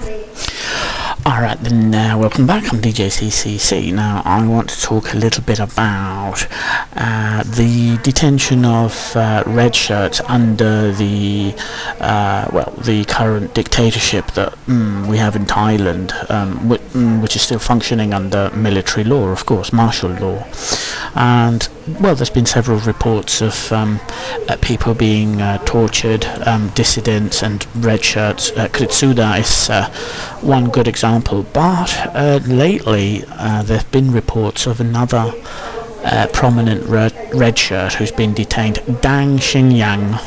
Alright then, welcome back. I'm DJ CCC. Now I want to talk a little bit about the detention of red shirts under the current dictatorship that we have in Thailand, which is still functioning under military law, of course, martial law. And well, there's been several reports of people being tortured, dissidents and red shirts. Kritsuda is one good example, but lately there have been reports of another prominent red shirt who's been detained, Daeng Shinjang.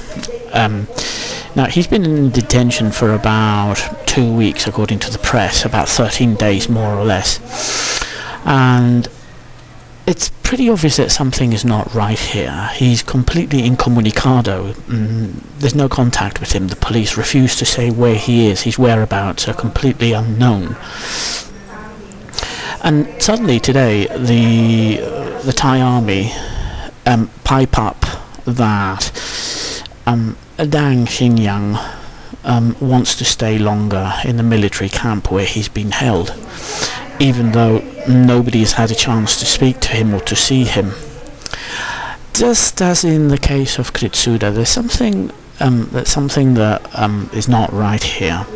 Now he's been in detention for about 2 weeks, according to the press, about 13 days more or less, and it's pretty obvious that something is not right here. He's completely incommunicado. There's no contact with him. The police refuse to say where he is. His whereabouts are completely unknown. And suddenly today, the Thai army pipe up that Daeng Shinjang wants to stay longer in the military camp where he's been held, even though nobody has had a chance to speak to him or to see him. Just as in the case of Kritsuda, there's something that is not right here.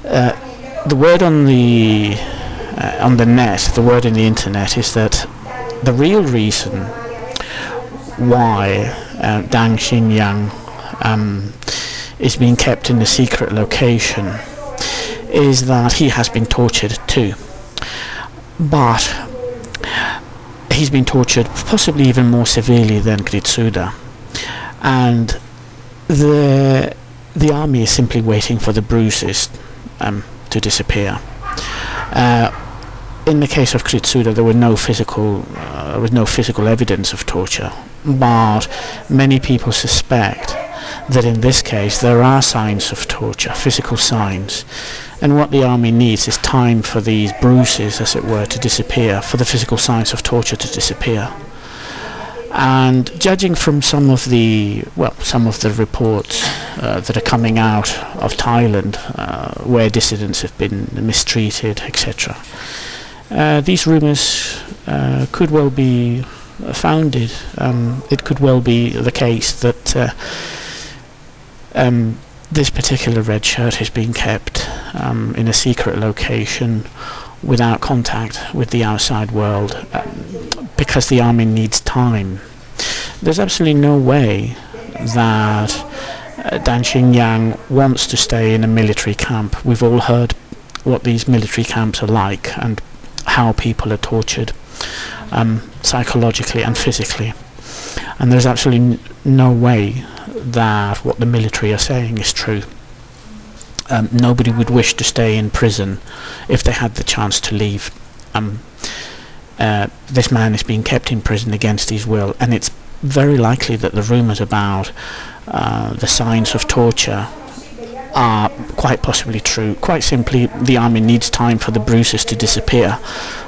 The word on the net, the word in the internet, is that the real reason why Daeng Shinjang is being kept in a secret location is that he has been tortured too. But he's been tortured possibly even more severely than Kritsuda, and the army is simply waiting for the bruises to disappear. In the case of Kritsuda, there was no physical evidence of torture, but many people suspect that in this case there are signs of torture, physical signs, and what the army needs is time for these bruises, as it were, to disappear, for the physical signs of torture to disappear. And judging from some of the reports that are coming out of Thailand, where dissidents have been mistreated, etc., these rumours could well be founded. It could well be the case that this particular red shirt is being kept in a secret location without contact with the outside world because the army needs time. There's absolutely no way that Daeng Shinjang wants to stay in a military camp. We've all heard what these military camps are like and how people are tortured psychologically and physically, and there's absolutely no way that what the military are saying is true. Nobody would wish to stay in prison if they had the chance to leave. This man is being kept in prison against his will, and it's very likely that the rumours about the signs of torture are quite possibly true. Quite simply, the army needs time for the bruises to disappear,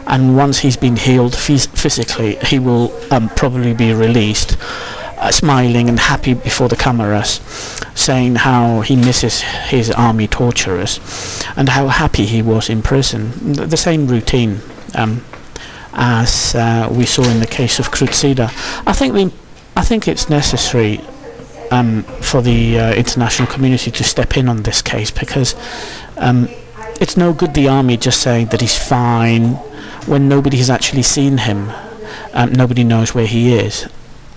and once he's been healed physically, he will probably be released, smiling and happy before the cameras, saying how he misses his army torturers and how happy he was in prison. The same routine as we saw in the case of Kritsuda. I think it's necessary for the international community to step in on this case, because it's no good the army just saying that he's fine when nobody has actually seen him. Nobody knows where he is.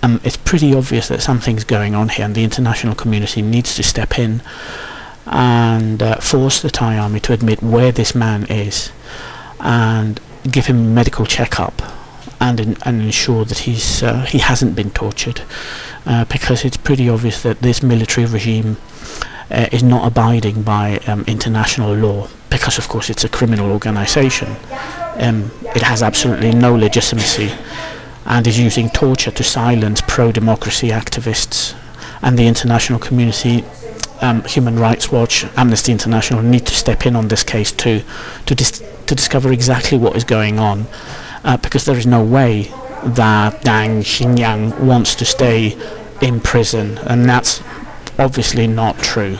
It's pretty obvious that something's going on here, and the international community needs to step in and force the Thai army to admit where this man is and give him a medical checkup and ensure that he hasn't been tortured, because it's pretty obvious that this military regime is not abiding by international law, because of course it's a criminal organisation. It has absolutely no legitimacy and is using torture to silence pro-democracy activists, and the international community, Human Rights Watch, Amnesty International, need to step in on this case too, to discover exactly what is going on, because there is no way that Daeng Shinjang wants to stay in prison, and that's obviously not true.